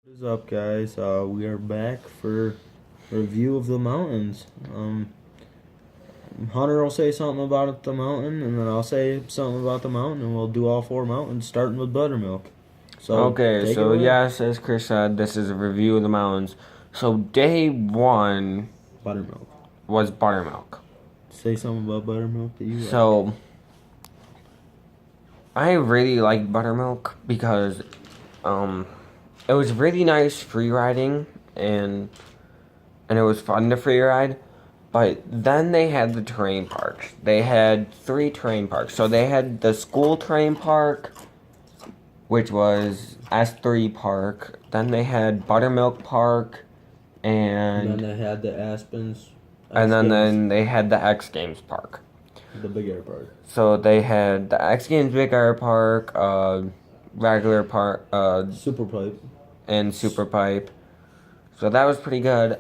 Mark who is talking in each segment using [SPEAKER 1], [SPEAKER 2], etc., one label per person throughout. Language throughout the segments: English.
[SPEAKER 1] What is up, guys? We are back for a review of the mountains. Hunter will say something about the mountain, and then I'll say something about the mountain, and we'll do all four mountains, starting with Buttermilk. So,
[SPEAKER 2] Okay,
[SPEAKER 1] take it
[SPEAKER 2] so
[SPEAKER 1] away.
[SPEAKER 2] yes, as Chris said, this is a review of the mountains. So day one
[SPEAKER 1] Buttermilk.
[SPEAKER 2] was buttermilk.
[SPEAKER 1] Say something about Buttermilk that you like.
[SPEAKER 2] So I really liked buttermilk because it was really nice free riding and it was fun to free ride. But then they had the terrain parks. They had 3 terrain parks. So they had the school terrain park, which was S3 Park. Then they had Buttermilk Park,
[SPEAKER 1] And
[SPEAKER 2] and
[SPEAKER 1] then they had the Aspens.
[SPEAKER 2] then they had the X Games Park.
[SPEAKER 1] The Big Air Park.
[SPEAKER 2] So they had the X Games Big Air Park, regular park,
[SPEAKER 1] Super Pipe.
[SPEAKER 2] and Super Pipe. So that was pretty good.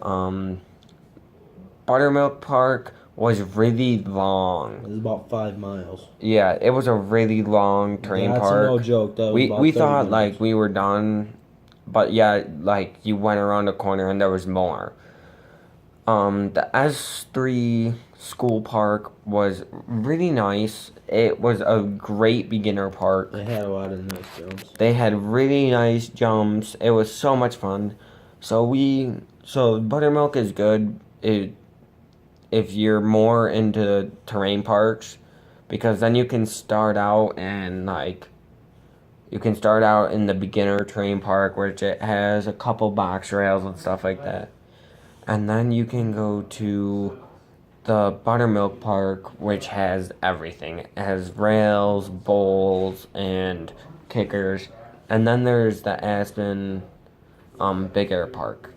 [SPEAKER 2] Buttermilk Park was really long.
[SPEAKER 1] It was about 5 miles.
[SPEAKER 2] Yeah, it was a really long terrain
[SPEAKER 1] That's
[SPEAKER 2] park.
[SPEAKER 1] no joke. That was
[SPEAKER 2] We
[SPEAKER 1] about
[SPEAKER 2] we
[SPEAKER 1] 30
[SPEAKER 2] thought
[SPEAKER 1] minutes.
[SPEAKER 2] like we were done, but yeah, like you went around the corner and there was more. The S3 school park was really nice. It was a great beginner park.
[SPEAKER 1] They had a lot of nice jumps.
[SPEAKER 2] They had really nice jumps. It was so much fun. So Buttermilk is good if you're more into terrain parks, because then you can start out in the beginner terrain park, which it has a couple box rails and stuff like that. And then you can go to the Buttermilk Park, which has everything. It has rails, bowls, and kickers. And then there's the Aspen Big Air Park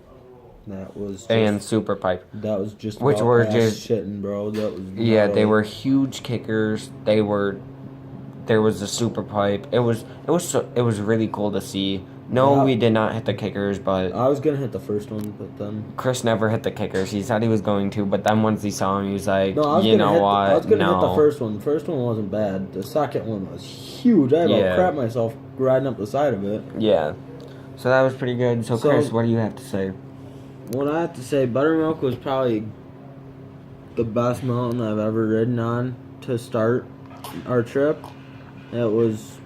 [SPEAKER 1] That was just,
[SPEAKER 2] and Super Pipe.
[SPEAKER 1] that was just
[SPEAKER 2] which
[SPEAKER 1] about
[SPEAKER 2] were
[SPEAKER 1] ass
[SPEAKER 2] just-
[SPEAKER 1] shitting, bro. That was
[SPEAKER 2] Yeah, they
[SPEAKER 1] gnarly.
[SPEAKER 2] were huge kickers. There was a Super Pipe. It was really cool to see. No,
[SPEAKER 1] Yeah.
[SPEAKER 2] we did not hit the kickers, but
[SPEAKER 1] I was gonna hit the first one, but then
[SPEAKER 2] Chris never hit the kickers. He said he was going to, but then once he saw him, he was like,
[SPEAKER 1] no, I was
[SPEAKER 2] you
[SPEAKER 1] gonna
[SPEAKER 2] know
[SPEAKER 1] hit.
[SPEAKER 2] what?
[SPEAKER 1] I was gonna hit the
[SPEAKER 2] No.
[SPEAKER 1] first one. The first one wasn't bad. The second one was huge. I about
[SPEAKER 2] Yeah.
[SPEAKER 1] crap myself riding up the side of it.
[SPEAKER 2] Yeah. So that was pretty good. So
[SPEAKER 1] So-
[SPEAKER 2] Chris, what do you have to say?
[SPEAKER 1] What I have to say, Buttermilk was probably the best mountain I've ever ridden on to start our trip. It was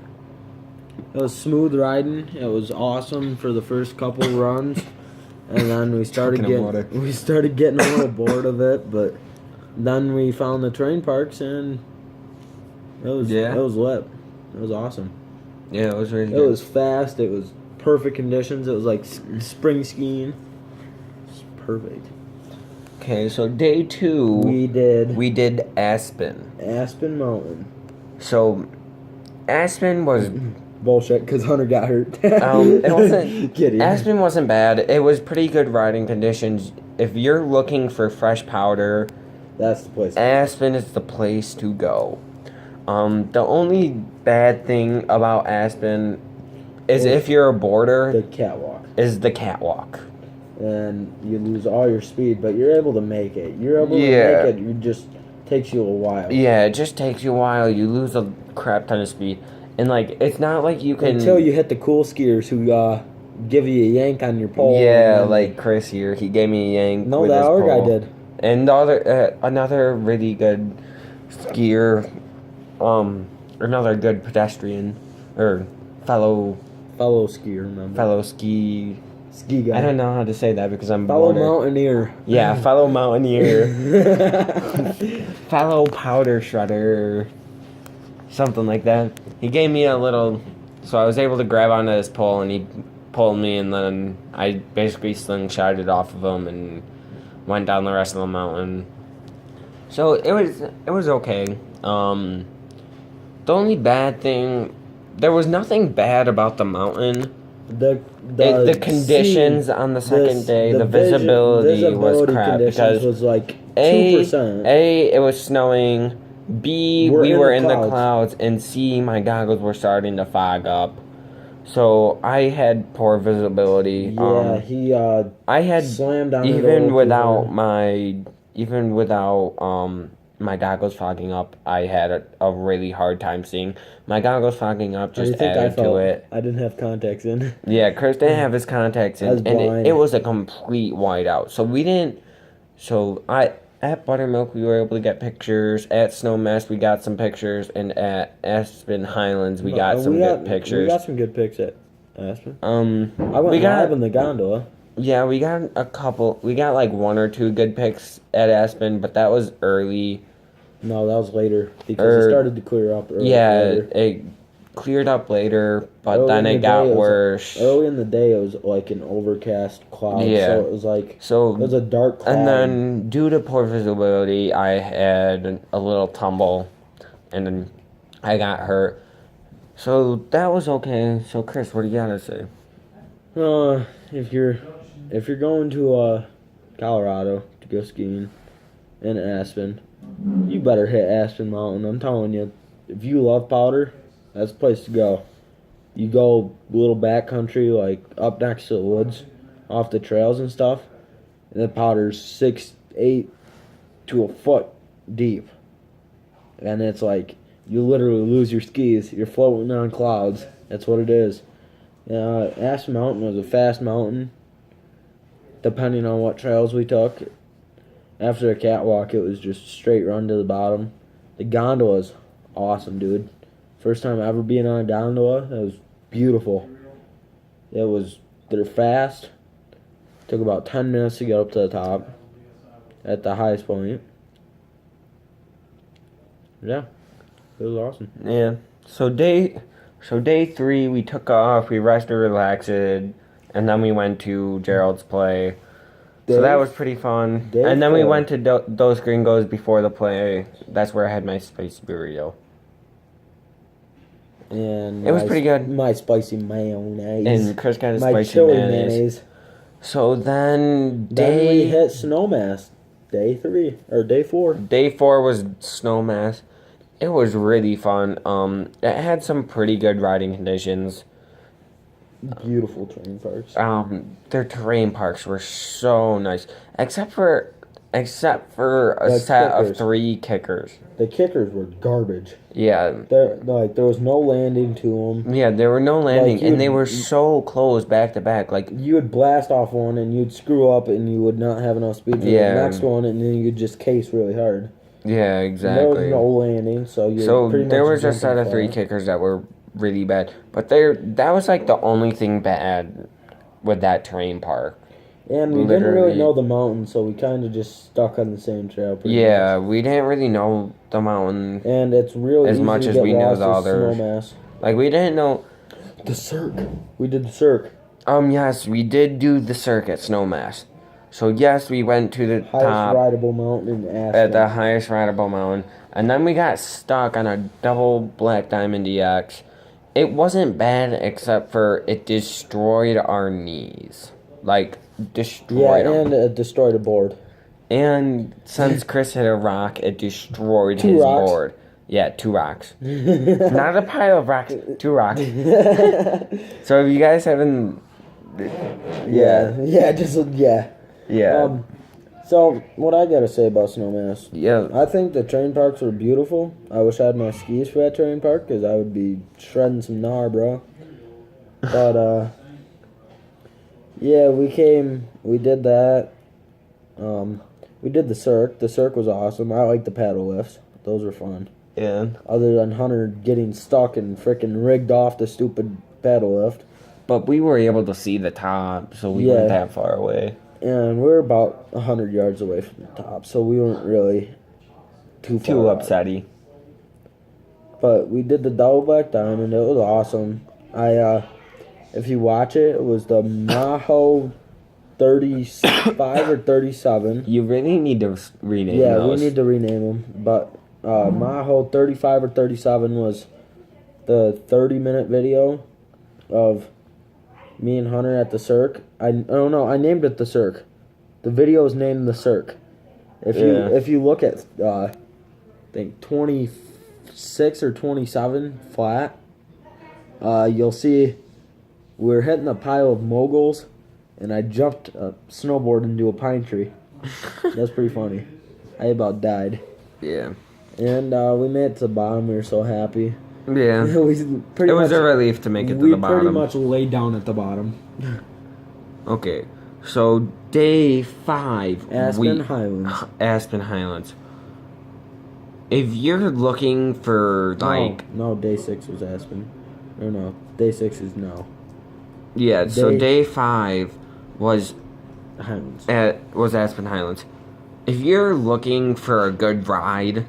[SPEAKER 1] smooth riding. It was awesome for the first couple runs, and then we started
[SPEAKER 2] Talking about it.
[SPEAKER 1] getting a little bored of it. But then we found the terrain parks, and it was lit. It was awesome.
[SPEAKER 2] Yeah, it was really
[SPEAKER 1] It
[SPEAKER 2] good.
[SPEAKER 1] was fast. It was perfect conditions. It was like spring skiing. It's perfect.
[SPEAKER 2] Okay, so day 2,
[SPEAKER 1] We did
[SPEAKER 2] Aspen.
[SPEAKER 1] Aspen Mountain.
[SPEAKER 2] So Aspen was
[SPEAKER 1] Bullshit, because Hunter got hurt.
[SPEAKER 2] it wasn't.
[SPEAKER 1] Kidding.
[SPEAKER 2] Aspen wasn't bad. It was pretty good riding conditions. If you're looking for fresh powder,
[SPEAKER 1] That's the place.
[SPEAKER 2] Aspen is the place to go. The only bad thing about Aspen is if you're a boarder,
[SPEAKER 1] The catwalk.
[SPEAKER 2] is the catwalk.
[SPEAKER 1] And you lose all your speed, but you're able to make it. You're able
[SPEAKER 2] Yeah.
[SPEAKER 1] to make it. It just takes you a while.
[SPEAKER 2] Yeah, it just takes you a while. You lose a crap ton of speed, and like it's not like you can
[SPEAKER 1] Until you hit the cool skiers who give you a yank on your pole.
[SPEAKER 2] Yeah,
[SPEAKER 1] and then-
[SPEAKER 2] like Chris here, he gave me a yank.
[SPEAKER 1] No,
[SPEAKER 2] with
[SPEAKER 1] that
[SPEAKER 2] his
[SPEAKER 1] other guy
[SPEAKER 2] pole.
[SPEAKER 1] did.
[SPEAKER 2] And the other, another really good skier, another good pedestrian, or fellow
[SPEAKER 1] skier, remember?
[SPEAKER 2] fellow ski.
[SPEAKER 1] Ski guy.
[SPEAKER 2] I don't know how to say that because I'm
[SPEAKER 1] Fellow
[SPEAKER 2] border.
[SPEAKER 1] mountaineer.
[SPEAKER 2] Yeah, fellow mountaineer, fellow powder shredder, something like that. He gave me a little, so I was able to grab onto his pole, and he pulled me, and then I basically slingshotted off of him and went down the rest of the mountain. So it was okay. The only bad thing, there was nothing bad about the mountain.
[SPEAKER 1] The
[SPEAKER 2] conditions on the second day, the visibility was crap
[SPEAKER 1] conditions
[SPEAKER 2] because
[SPEAKER 1] was like
[SPEAKER 2] A,
[SPEAKER 1] 2%.
[SPEAKER 2] it was snowing. B,
[SPEAKER 1] We're
[SPEAKER 2] we
[SPEAKER 1] in
[SPEAKER 2] were
[SPEAKER 1] the
[SPEAKER 2] in the
[SPEAKER 1] clouds.
[SPEAKER 2] clouds, and C, my goggles were starting to fog up. So I had poor visibility.
[SPEAKER 1] Yeah, he
[SPEAKER 2] I had
[SPEAKER 1] slammed on it
[SPEAKER 2] even
[SPEAKER 1] all
[SPEAKER 2] without
[SPEAKER 1] through
[SPEAKER 2] my my goggles fogging up, I had a really hard time seeing. My goggles fogging up just added to it.
[SPEAKER 1] I didn't have contacts in.
[SPEAKER 2] Yeah, Chris didn't have his contacts
[SPEAKER 1] I was
[SPEAKER 2] in, and
[SPEAKER 1] blind.
[SPEAKER 2] it was a complete whiteout. So we didn't. So at Buttermilk we were able to get pictures. At Snowmass we got some pictures, and at Aspen Highlands we got some good pictures.
[SPEAKER 1] We got some good pics at Aspen. I
[SPEAKER 2] we
[SPEAKER 1] went
[SPEAKER 2] got
[SPEAKER 1] live in the gondola.
[SPEAKER 2] yeah, we got a couple. We got like 1 or 2 good pics at Aspen, but that was early.
[SPEAKER 1] No, that was later because it started to clear up.
[SPEAKER 2] Later. It cleared up later, but
[SPEAKER 1] Early
[SPEAKER 2] then
[SPEAKER 1] in
[SPEAKER 2] it
[SPEAKER 1] the
[SPEAKER 2] got
[SPEAKER 1] day,
[SPEAKER 2] worse.
[SPEAKER 1] Early in the day, it was like an overcast cloud.
[SPEAKER 2] Yeah.
[SPEAKER 1] So it was like it was a dark cloud.
[SPEAKER 2] And then due to poor visibility, I had a little tumble, and then I got hurt. So that was okay. So Chris, what do you gotta say?
[SPEAKER 1] If you're going to Colorado to go skiing in Aspen, you better hit Aspen Mountain. I'm telling you, if you love powder, that's the place to go. You go a little backcountry, like up next to the woods, off the trails and stuff, and the powder's 6, 8 to a foot deep, and it's like you literally lose your skis. You're floating on clouds. That's what it is. Aspen Mountain was a fast mountain, depending on what trails we took. After the catwalk, it was just straight run to the bottom. The gondola's awesome, dude. First time ever being on a gondola. It was beautiful. They're fast. Took about 10 minutes to get up to the top at the highest point. Yeah, it was awesome.
[SPEAKER 2] Yeah. So day 3, we took off, we rested, relaxed, and then we went to Gerald's play. So that was pretty fun. And then we went to Dos Gringos before the play. That's where I had my spicy burrito.
[SPEAKER 1] And
[SPEAKER 2] it was pretty good.
[SPEAKER 1] My spicy mayonnaise.
[SPEAKER 2] And Chris got his
[SPEAKER 1] my
[SPEAKER 2] spicy
[SPEAKER 1] chili
[SPEAKER 2] mayonnaise. So then
[SPEAKER 1] we hit Snowmass. Day 3 or day 4.
[SPEAKER 2] Day 4 was Snowmass. It was really fun. It had some pretty good riding conditions.
[SPEAKER 1] Beautiful terrain parks.
[SPEAKER 2] Their terrain parks were so nice, except for a set of 3 kickers.
[SPEAKER 1] The kickers were garbage.
[SPEAKER 2] Yeah.
[SPEAKER 1] There was no landing to them.
[SPEAKER 2] Yeah, there were no landing, and they were so close back to back. Like
[SPEAKER 1] you would blast off one, and you'd screw up, and you would not have enough speed for the next one, and then you'd just case really hard.
[SPEAKER 2] Yeah, exactly.
[SPEAKER 1] And there was no landing, so pretty much
[SPEAKER 2] there was a set of 3 kickers that were really bad, but that was like the only thing bad with that terrain park.
[SPEAKER 1] And we didn't really know the mountain, so we kind of just stuck on the same trail.
[SPEAKER 2] Yeah, we didn't really know the mountain.
[SPEAKER 1] And it's really
[SPEAKER 2] as much as we knew the others.
[SPEAKER 1] Snowmass.
[SPEAKER 2] Like we didn't know
[SPEAKER 1] the Cirque. We did the Cirque.
[SPEAKER 2] Yes, we did do the Cirque at Snowmass. So yes, we went to the top
[SPEAKER 1] rideable mountain in Aspen.
[SPEAKER 2] At the highest rideable mountain, and then we got stuck on a double Black Diamond DX. It wasn't bad except for it destroyed our knees. Like, destroyed them.
[SPEAKER 1] And it destroyed a board.
[SPEAKER 2] And since Chris hit a rock, it destroyed his board. Yeah, 2 rocks. Not a pile of rocks, 2 rocks. So if you guys haven't... Yeah.
[SPEAKER 1] So, what I gotta say about Snowmass.
[SPEAKER 2] Yeah.
[SPEAKER 1] I think the terrain parks are beautiful. I wish I had my skis for that terrain park, because I would be shredding some gnar, bro. But, yeah, we did that. We did the Cirque. The Cirque was awesome. I like the paddle lifts. Those were fun.
[SPEAKER 2] Yeah.
[SPEAKER 1] Other than Hunter getting stuck and freaking rigged off the stupid paddle lift.
[SPEAKER 2] But we were able to see the top, so we weren't that far away.
[SPEAKER 1] And we were about 100 yards away from the top, so we weren't really too
[SPEAKER 2] upsetty.
[SPEAKER 1] But we did the double Black Diamond. It was awesome. If you watch it, it was the Maho 35 or 37.
[SPEAKER 2] You really need to rename those.
[SPEAKER 1] Yeah, we need to rename them. But Maho 35 or 37 was the 30-minute video of me and Hunter at the Cirque. I named it the Cirque. The video is named the Cirque. If you look at I think 26 or 27 flat, you'll see we're hitting a pile of moguls, and I jumped a snowboard into a pine tree. That's pretty funny. I about died.
[SPEAKER 2] Yeah.
[SPEAKER 1] And we made it to the bottom. We were so happy.
[SPEAKER 2] Yeah.
[SPEAKER 1] We pretty
[SPEAKER 2] It was
[SPEAKER 1] much,
[SPEAKER 2] a relief to make it to the
[SPEAKER 1] we
[SPEAKER 2] bottom.
[SPEAKER 1] pretty much laid down at the bottom.
[SPEAKER 2] Okay. So day 5.
[SPEAKER 1] Aspen Highlands.
[SPEAKER 2] Aspen Highlands. If you're looking for like
[SPEAKER 1] No, day 6 was Aspen. No, day 6 is now.
[SPEAKER 2] Yeah, so day 5 was
[SPEAKER 1] Highlands.
[SPEAKER 2] was Aspen Highlands. If you're looking for a good ride,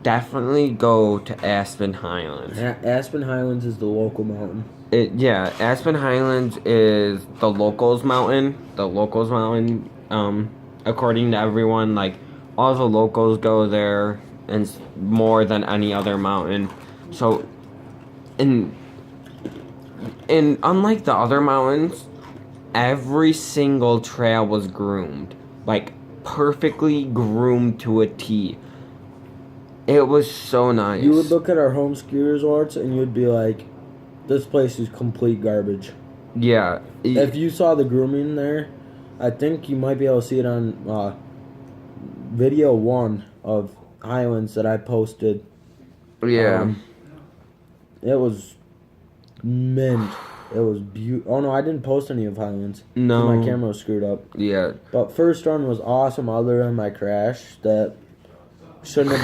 [SPEAKER 2] definitely go to Aspen Highlands.
[SPEAKER 1] Aspen Highlands is the local mountain.
[SPEAKER 2] Aspen Highlands is the locals mountain. According to everyone, like all the locals go there, and it's more than any other mountain. So, and unlike the other mountains, every single trail was groomed, like perfectly groomed to a T. It was so nice.
[SPEAKER 1] You would look at our home ski resorts and you'd be like, this place is complete garbage.
[SPEAKER 2] Yeah.
[SPEAKER 1] If you saw the grooming there, I think you might be able to see it on video 1 of Highlands that I posted.
[SPEAKER 2] Yeah.
[SPEAKER 1] It was mint. It was beautiful. Oh no, I didn't post any of Highlands.
[SPEAKER 2] No.
[SPEAKER 1] My camera was screwed up.
[SPEAKER 2] Yeah.
[SPEAKER 1] But first run was awesome other than my crash that shouldn't have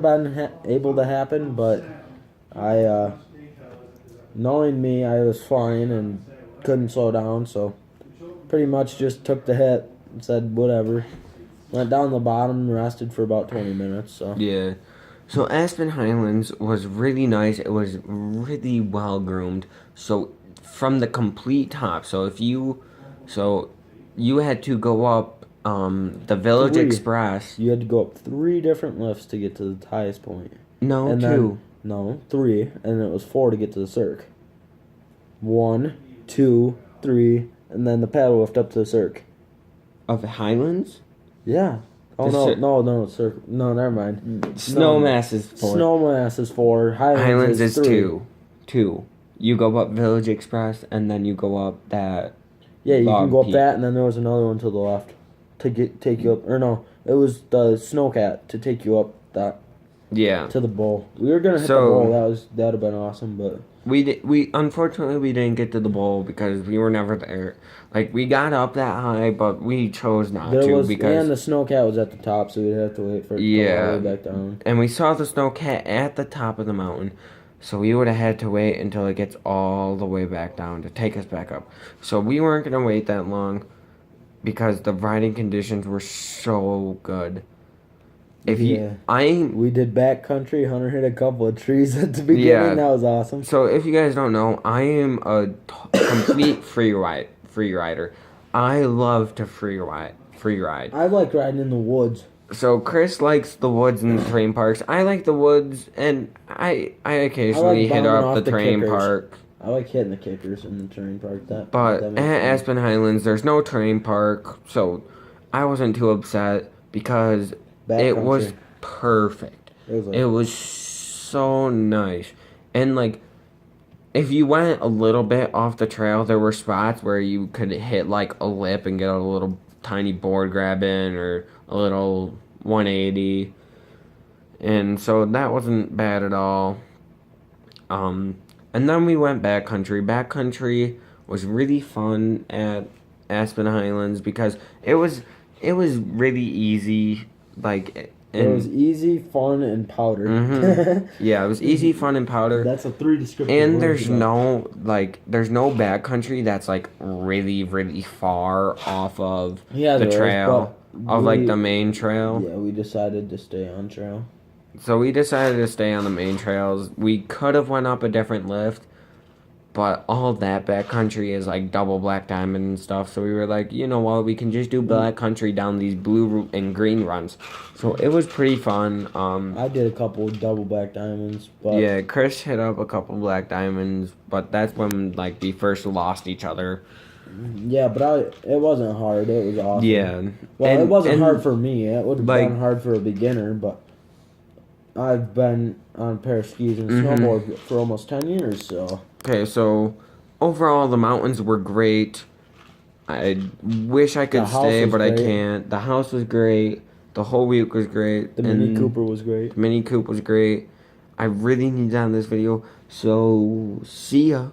[SPEAKER 1] been able to happen, but I knowing me, I was flying and couldn't slow down, so pretty much just took the hit and said whatever. Went down the bottom, rested for about 20 minutes. So
[SPEAKER 2] Yeah. So Aspen Highlands was really nice. It was really well groomed. So from the complete top. So you had to go up the Village
[SPEAKER 1] 3.
[SPEAKER 2] Express.
[SPEAKER 1] You had to go up 3 different lifts to get to the highest point.
[SPEAKER 2] No,
[SPEAKER 1] And
[SPEAKER 2] 2.
[SPEAKER 1] No, 3, and it was 4 to get to the circ. 1, 2, 3, and then the paddle lift up to the circ.
[SPEAKER 2] Of Highlands?
[SPEAKER 1] Yeah. Oh no, circ. No, never mind.
[SPEAKER 2] Snowmass is 4.
[SPEAKER 1] Snowmass is 4.
[SPEAKER 2] Highlands is
[SPEAKER 1] 3.
[SPEAKER 2] 2. You go up Village Express and then you go up that.
[SPEAKER 1] Yeah, you can go up
[SPEAKER 2] peak.
[SPEAKER 1] that, and then there was another one to the left to take you up. Or no, it was the Snowcat to take you up that.
[SPEAKER 2] Yeah.
[SPEAKER 1] To the bowl. We were gonna hit the bowl. That'd have been awesome, but
[SPEAKER 2] we unfortunately we didn't get to the bowl because we were never there. Like we got up that high, but we chose not because
[SPEAKER 1] and the Snowcat was at the top, so we'd have to wait for it to go all the way back down.
[SPEAKER 2] And we saw the Snowcat at the top of the mountain, so we would have had to wait until it gets all the way back down to take us back up. So we weren't gonna wait that long because the riding conditions were so good. We
[SPEAKER 1] did backcountry. Hunter hit a couple of trees at the beginning. Yeah. That was awesome.
[SPEAKER 2] So if you guys don't know, I am a complete free rider. I love to free ride.
[SPEAKER 1] I like riding in the woods.
[SPEAKER 2] So Chris likes the woods and the terrain parks. I like the woods, and I occasionally hit up the terrain park.
[SPEAKER 1] I like hitting the kickers in the terrain park.
[SPEAKER 2] But at Aspen Highlands, there's no terrain park, so I wasn't too upset because it was perfect. It was so nice. And, like, if you went a little bit off the trail, there were spots where you could hit, like, a lip and get a little tiny board grab in or a little 180. And so that wasn't bad at all. And then we went backcountry. Backcountry was really fun at Aspen Highlands because it was really easy. Like
[SPEAKER 1] it was easy, fun, and powder.
[SPEAKER 2] Mm-hmm. Yeah, it was easy, fun, and powder.
[SPEAKER 1] That's a 3 descriptive.
[SPEAKER 2] And there's no backcountry that's like really, really far off of the trail like the main trail.
[SPEAKER 1] Yeah, we decided to stay on trail.
[SPEAKER 2] So we decided to stay on the main trails. We could have went up a different lift, but all that backcountry is like double black diamond and stuff. So we were like, you know what, we can just do backcountry down these blue and green runs. So it was pretty fun.
[SPEAKER 1] I did a couple double black diamonds, but
[SPEAKER 2] yeah, Chris hit up a couple black diamonds, but that's when like we first lost each other.
[SPEAKER 1] Yeah, but it wasn't hard. It was awesome.
[SPEAKER 2] Yeah.
[SPEAKER 1] Well, it wasn't hard for me. It would have been hard for a beginner, but I've been on a pair of skis and snowboard for almost 10 years, so.
[SPEAKER 2] Okay, so overall the mountains were great. I wish I could stay, but I can't. The house was great. The whole week was great.
[SPEAKER 1] The Mini Cooper was great.
[SPEAKER 2] Mini Coupe was great. I really need to end this video. So, see ya.